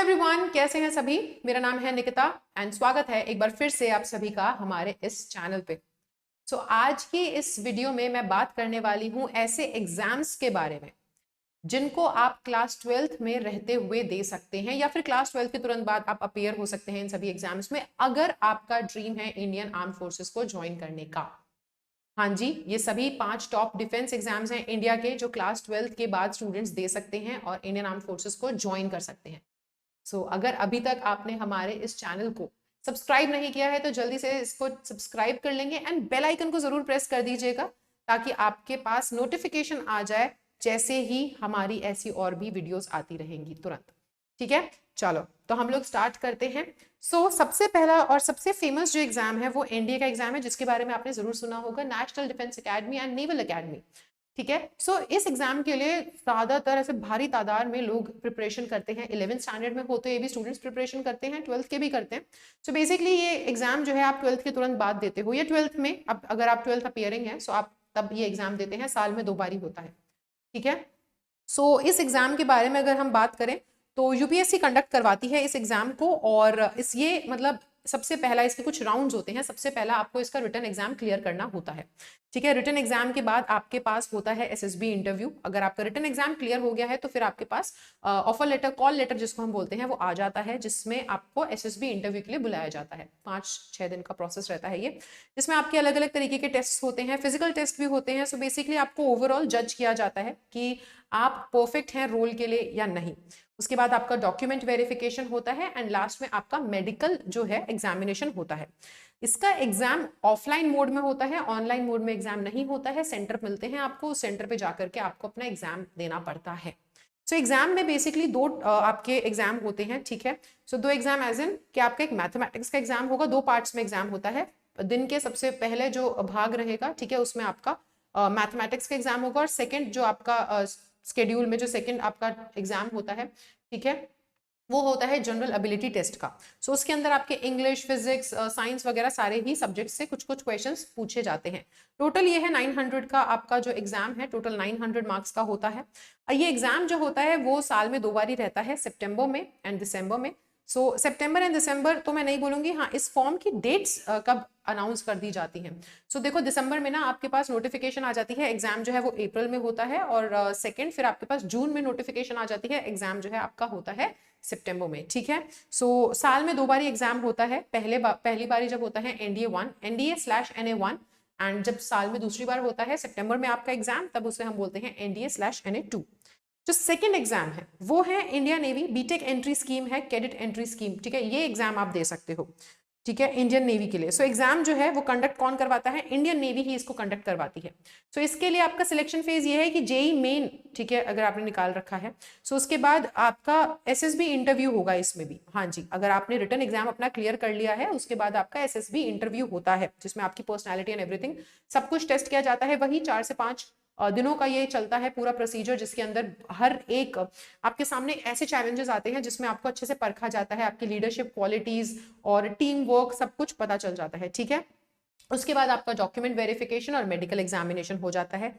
Everyone, कैसे हैं सभी। मेरा नाम है निकिता एंड स्वागत है एक बार फिर से आप सभी का हमारे इस चैनल पे। आज की इस वीडियो में मैं बात करने वाली हूं ऐसे एग्जाम्स के बारे में जिनको आप क्लास 12th में रहते हुए दे सकते हैं या फिर क्लास 12th के तुरंत बाद आप अपेयर हो सकते हैं इन सभी एग्जाम्स में, अगर आपका ड्रीम है इंडियन आर्म फोर्सेस को ज्वाइन करने का। हाँ जी, ये सभी 5 टॉप डिफेंस एग्जाम्स हैं इंडिया के जो क्लास 12th के बाद स्टूडेंट्स दे सकते हैं और इंडियन आर्म फोर्सेस को ज्वाइन कर सकते हैं। अगर अभी तक आपने हमारे इस चैनल को सब्सक्राइब नहीं किया है तो जल्दी से इसको सब्सक्राइब कर लेंगे एंड बेल आइकन को जरूर प्रेस कर दीजिएगा ताकि आपके पास नोटिफिकेशन आ जाए जैसे ही हमारी ऐसी और भी वीडियोस आती रहेंगी तुरंत। ठीक है, चलो तो हम लोग स्टार्ट करते हैं। सबसे पहला और सबसे फेमस जो एग्जाम है वो एनडीए का एग्जाम है जिसके बारे में आपने जरूर सुना होगा, national defence academy and naval academy. ठीक है, इस एग्जाम के लिए ज्यादातर ऐसे भारी तादाद में लोग प्रिपरेशन करते हैं। 11th स्टैंडर्ड में होते ये भी स्टूडेंट्स प्रिपरेशन करते हैं, 12th के भी करते हैं। बेसिकली ये एग्जाम जो है आप 12th के तुरंत बाद देते हो या 12th में, अब अगर आप 12th अपियरिंग है आप तब ये एग्जाम देते हैं, साल में 2 बार ही होता है। ठीक है, इस एग्जाम के बारे में अगर हम बात करें तो यूपीएससी कंडक्ट करवाती है इस एग्जाम को, और इस ये मतलब सबसे पहला इसके कुछ राउंड्स होते हैं। सबसे पहला आपको इसका रिटन एग्जाम क्लियर करना होता है। ठीक है, रिटन एग्जाम के बाद आपके पास होता है एसएसबी इंटरव्यू। अगर आपका रिटन एग्जाम क्लियर हो गया है तो फिर आपके पास ऑफर लेटर, कॉल लेटर जिसको हम बोलते हैं, वो आ जाता है जिसमें आपको एसएसबी इंटरव्यू के लिए बुलाया जाता है। 5-6 दिन का प्रोसेस रहता है ये, जिसमें आपके अलग अलग तरीके के टेस्ट होते हैं, फिजिकल टेस्ट भी होते हैं। बेसिकली आपको ओवरऑल जज किया जाता है कि आप परफेक्ट हैं रोल के लिए या नहीं। उसके बाद आपका डॉक्यूमेंट वेरिफिकेशन होता है एंड लास्ट में आपका मेडिकल जो है एग्जामिनेशन होता है। इसका एग्जाम ऑफलाइन मोड में होता है, ऑनलाइन मोड में एग्जाम नहीं होता है। सेंटर मिलते हैं आपको, उस सेंटर पे जाकर के आपको अपना एग्जाम देना पड़ता है। एग्जाम में बेसिकली 2 आपके एग्जाम होते हैं। ठीक है, 2 एग्जाम एज इन कि आपका एक मैथमेटिक्स का एग्जाम होगा, 2 पार्ट्स में एग्जाम होता है। दिन के सबसे पहले जो भाग रहेगा, ठीक है, उसमें आपका मैथमेटिक्स का एग्जाम होगा, और सेकेंड जो आपका स्केड्यूल में जो सेकेंड आपका एग्जाम होता है, ठीक है, वो होता है जनरल एबिलिटी टेस्ट का। उसके अंदर आपके इंग्लिश, फिजिक्स, साइंस वगैरह सारे ही सब्जेक्ट से कुछ कुछ क्वेश्चंस पूछे जाते हैं। टोटल ये है 900 का आपका जो एग्जाम है, टोटल 900 मार्क्स का होता है। ये एग्जाम जो होता है वो साल में 2 बार ही रहता है, सितंबर में एंड दिसंबर में। सितंबर एंड दिसंबर तो मैं नहीं बोलूंगी, हाँ इस फॉर्म की डेट्स कब अनाउंस कर दी जाती हैं। देखो दिसंबर में ना आपके पास नोटिफिकेशन आ जाती है, एग्जाम जो है वो अप्रैल में होता है, और सेकंड फिर आपके पास जून में नोटिफिकेशन आ जाती है, एग्जाम जो है आपका होता है सितंबर में। ठीक है, साल में 2 बार एग्जाम होता है। पहली बारी जब होता है NDA-1, NDA/NA1, एंड जब साल में दूसरी बार होता है सितंबर में आपका एग्जाम, तब उसे हम बोलते हैं NDA/NA2। जो सेकंड एग्जाम है वो है India navy BTech entry scheme है, कैडेट एंट्री स्कीम। ठीक है, ये एग्जाम आप दे सकते हो, ठीक है, इंडियन नेवी के लिए। एग्जाम जो है वो कंडक्ट कौन करवाता है, इंडियन नेवी ही इसको कंडक्ट करवाती है। इसके लिए आपका सिलेक्शन फेज ये है कि जेई मेन, ठीक है, अगर आपने निकाल रखा है, उसके बाद आपका एसएसबी इंटरव्यू होगा इसमें भी। हाँ जी, अगर आपने रिटन एग्जाम अपना क्लियर कर लिया है उसके बाद आपका एसएसबी इंटरव्यू होता है जिसमें आपकी पर्सनैलिटी एंड एवरीथिंग सब कुछ टेस्ट किया जाता है। वही 4 से 5 दिनों का ये चलता है पूरा प्रोसीजर, जिसके अंदर हर एक आपके सामने ऐसे चैलेंजेस आते हैं जिसमें आपको अच्छे से परखा जाता है, आपकी लीडरशिप क्वालिटीज और टीम वर्क सब कुछ पता चल जाता है। ठीक है, उसके बाद आपका डॉक्यूमेंट वेरिफिकेशन और मेडिकल एग्जामिनेशन हो जाता है।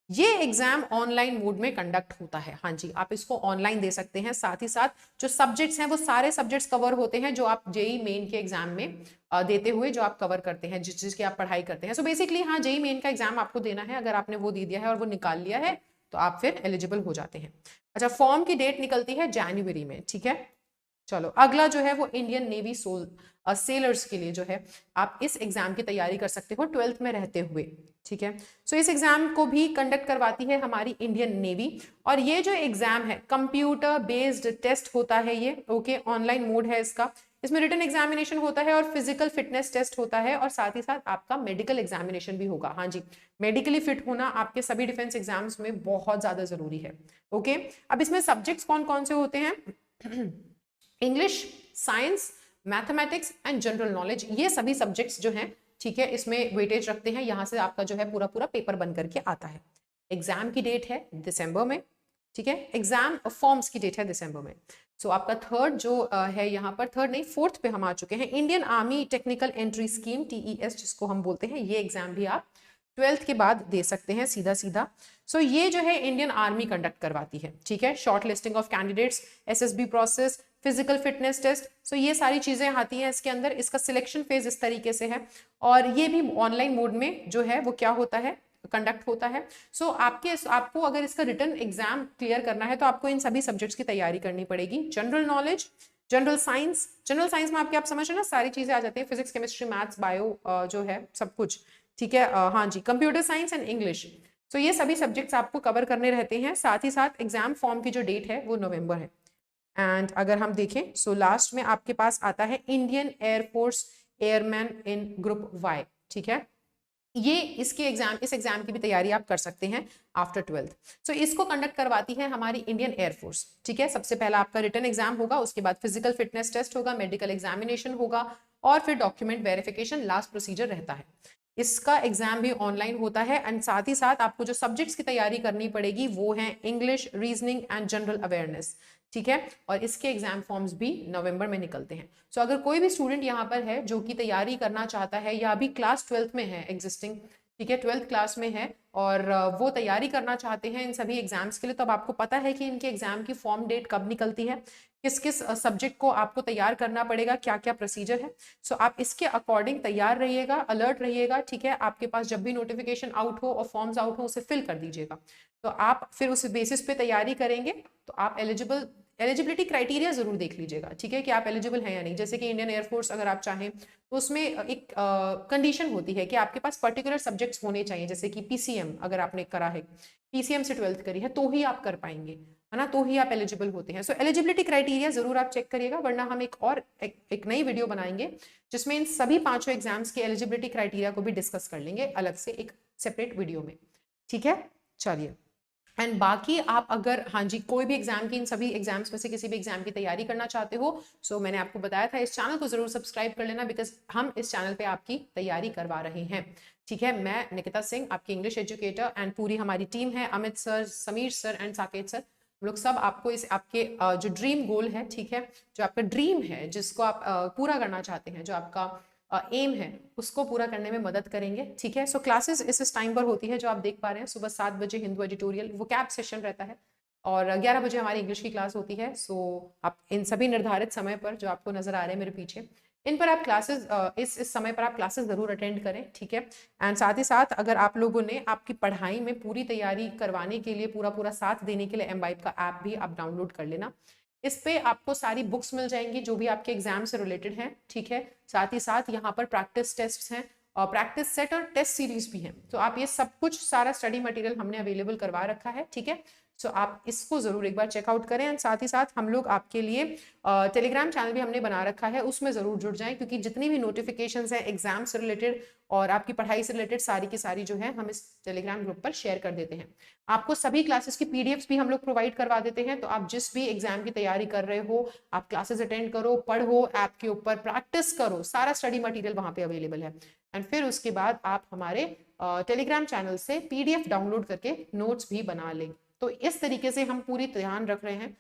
ये एग्जाम ऑनलाइन मोड में कंडक्ट होता है। हाँ जी, आप इसको ऑनलाइन दे सकते हैं। साथ ही साथ जो सब्जेक्ट्स हैं वो सारे सब्जेक्ट्स कवर होते हैं जो आप जेई मेन के एग्जाम में देते हुए जो आप कवर करते हैं, जिसकी आप पढ़ाई करते हैं। बेसिकली हाँ, जेई मेन का एग्जाम आपको देना है। अगर आपने वो दे दिया है और वो निकाल लिया है तो आप फिर एलिजिबल हो जाते हैं। अच्छा, फॉर्म की डेट निकलती है जनवरी में। ठीक है, चलो अगला जो है वो इंडियन नेवी सेलर्स के लिए जो है आप इस एग्जाम की तैयारी कर सकते हो 12th में रहते हुए। ठीक है, इस एग्जाम को भी कंडक्ट करवाती है हमारी इंडियन नेवी, और ये जो एग्जाम है कंप्यूटर बेस्ड टेस्ट होता है ये। ओके, ऑनलाइन मोड है इसका। इसमें रिटन एग्जामिनेशन होता है और फिजिकल फिटनेस टेस्ट होता है, और साथ ही साथ आपका मेडिकल एग्जामिनेशन भी होगा। हाँ जी, मेडिकली फिट होना आपके सभी डिफेंस एग्जाम्स में बहुत ज्यादा जरूरी है। ओके, अब इसमें सब्जेक्ट्स कौन कौन से होते हैं English, science, mathematics and general knowledge, ये सभी सब्जेक्ट्स जो हैं, ठीक है, इसमें वेटेज रखते हैं। यहां से आपका जो है पूरा पूरा पेपर बन करके आता है। एग्जाम की डेट है दिसंबर में। ठीक है, एग्जाम फॉर्म्स की डेट है दिसंबर में। आपका थर्ड जो है, यहाँ पर थर्ड नहीं 4th पे हम आ चुके हैं, Indian army technical entry scheme TES जिसको हम बोलते हैं। ये एग्जाम भी आप 12th के बाद दे सकते हैं सीधा सीधा। ये जो है इंडियन आर्मी कंडक्ट करवाती है। ठीक है, shortlisting of candidates, SSB process, physical fitness test, so ये सारी चीजें आती हैं इसके अंदर। इसका सिलेक्शन फेज इस तरीके से है और ये भी ऑनलाइन मोड में जो है वो क्या होता है, कंडक्ट होता है। सो आपको अगर इसका रिटन एग्जाम क्लियर करना है तो आपको इन सभी सब्जेक्ट्स की तैयारी करनी पड़ेगी। जनरल नॉलेज, जनरल साइंस में आपके आप समझ रहे ना सारी चीजें आ जाती हैं, फिजिक्स केमिस्ट्री मैथ्स बायो जो है सब कुछ, ठीक है। हाँ जी, कंप्यूटर साइंस एंड इंग्लिश, तो ये सभी सब्जेक्ट्स आपको कवर करने रहते हैं। साथ ही साथ एग्जाम फॉर्म की जो डेट है वो नवंबर है। एंड अगर हम देखें सो लास्ट में आपके पास आता है इंडियन एयरफोर्स एयरमैन इन ग्रुप वाई, ठीक है। ये इस एग्जाम की भी तैयारी आप कर सकते हैं आफ्टर 12th। सो इसको कंडक्ट करवाती है हमारी इंडियन एयरफोर्स, ठीक है। सबसे पहला आपका रिटन एग्जाम होगा, उसके बाद फिजिकल फिटनेस टेस्ट होगा, मेडिकल एग्जामिनेशन होगा और फिर डॉक्यूमेंट वेरिफिकेशन लास्ट प्रोसीजर रहता है। इसका एग्जाम भी ऑनलाइन होता है एंड साथ ही साथ आपको जो सब्जेक्ट्स की तैयारी करनी पड़ेगी वो है English, reasoning and general awareness, ठीक है। और इसके एग्जाम फॉर्म्स भी नवंबर में निकलते हैं। सो अगर कोई भी स्टूडेंट यहाँ पर है जो कि तैयारी करना चाहता है या अभी क्लास 12th में है एग्जिस्टिंग, ठीक है, 12th क्लास में है और वो तैयारी करना चाहते हैं इन सभी एग्जाम्स के लिए, तो अब आपको पता है कि इनके एग्जाम की फॉर्म डेट कब निकलती है, किस किस सब्जेक्ट को आपको तैयार करना पड़ेगा, क्या क्या प्रोसीजर है। सो आप इसके अकॉर्डिंग तैयार रहिएगा, अलर्ट रहिएगा, ठीक है। आपके पास जब भी नोटिफिकेशन आउट हो और फॉर्म्स आउट हो उसे फिल कर दीजिएगा, तो आप फिर उस बेसिस पे तैयारी करेंगे तो आप एलिजिबिलिटी क्राइटेरिया जरूर देख लीजिएगा, ठीक है, कि आप एलिजिबल हैं या नहीं। जैसे कि इंडियन एयरफोर्स अगर आप चाहें तो उसमें एक कंडीशन होती है कि आपके पास पर्टिकुलर सब्जेक्ट्स होने चाहिए, जैसे कि पीसीएम अगर आपने करा है, पीसीएम से 12th करी है तो ही आप कर पाएंगे, है ना, तो ही आप एलिजिबल होते हैं। सो एलिजिबिलिटी क्राइटेरिया जरूर आप चेक करिएगा, वरना हम एक नई वीडियो बनाएंगे जिसमें इन सभी पांचों एग्जाम्स के एलिजिबिलिटी क्राइटेरिया को भी डिस्कस कर लेंगे अलग से एक सेपरेट वीडियो में, ठीक है। चलिए, एंड बाकी आप अगर हाँ जी कोई भी एग्जाम की इन सभी एग्जाम्स में से किसी भी एग्जाम की तैयारी करना चाहते हो, सो मैंने आपको बताया था इस चैनल को जरूर सब्सक्राइब कर लेना, बिकॉज हम इस चैनल पे आपकी तैयारी करवा रहे हैं, ठीक है। मैं निकिता सिंह, आपकी इंग्लिश एजुकेटर, एंड पूरी हमारी टीम है, Amit sir, Sameer sir and Saket sir, हम लोग सब आपको इस आपके जो ड्रीम गोल है, ठीक है, जो आपका ड्रीम है जिसको आप पूरा करना चाहते हैं, जो आपका एम है उसको पूरा करने में मदद करेंगे, ठीक है। सो क्लासेस इस टाइम पर होती है जो आप देख पा रहे हैं, सुबह 7 बजे हिंदू एडिटोरियल वो कैब सेशन रहता है और 11 बजे हमारी इंग्लिश की क्लास होती है। सो आप इन सभी निर्धारित समय पर जो आपको नजर आ रहे हैं मेरे पीछे, इन पर आप क्लासेस इस समय पर आप क्लासेस जरूर अटेंड करें, ठीक है। एंड साथ ही साथ अगर आप लोगों ने आपकी पढ़ाई में पूरी तैयारी करवाने के लिए पूरा साथ देने के लिए एमवाइब का ऐप भी आप डाउनलोड कर लेना। इस पे आपको सारी बुक्स मिल जाएंगी जो भी आपके एग्जाम से रिलेटेड है, ठीक है। साथ ही साथ यहाँ पर प्रैक्टिस टेस्ट हैं और प्रैक्टिस सेट और टेस्ट सीरीज भी हैं, तो आप ये सब कुछ सारा स्टडी मटेरियल हमने अवेलेबल करवा रखा है, ठीक है। सो आप इसको जरूर एक बार चेकआउट करें एंड साथ ही साथ हम लोग आपके लिए टेलीग्राम चैनल भी हमने बना रखा है, उसमें जरूर जुड़ जाएं, क्योंकि जितनी भी नोटिफिकेशंस हैं एग्जाम से रिलेटेड और आपकी पढ़ाई से रिलेटेड सारी की सारी जो है हम इस टेलीग्राम ग्रुप पर शेयर कर देते हैं। आपको सभी क्लासेस की पीडीएफ्स भी हम लोग प्रोवाइड करवा देते हैं, तो आप जिस भी एग्जाम की तैयारी कर रहे हो आप क्लासेस अटेंड करो, पढ़ो, ऐप के ऊपर प्रैक्टिस करो, सारा स्टडी मटेरियल वहां पे अवेलेबल है। एंड फिर उसके बाद आप हमारे टेलीग्राम चैनल से पीडीएफ डाउनलोड करके नोट्स भी बना लें। तो इस तरीके से हम पूरी ध्यान रख रहे हैं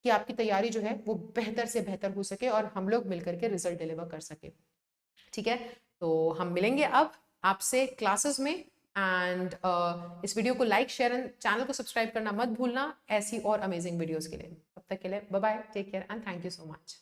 कि आपकी तैयारी जो है वो बेहतर से बेहतर हो सके और हम लोग मिलकर के रिजल्ट डिलीवर कर सके, ठीक है। तो हम मिलेंगे अब आपसे क्लासेस में एंड इस वीडियो को लाइक, शेयर एंड चैनल को सब्सक्राइब करना मत भूलना ऐसी और अमेजिंग वीडियोस के लिए। तब तक के लिए bye bye, take care and thank you so much.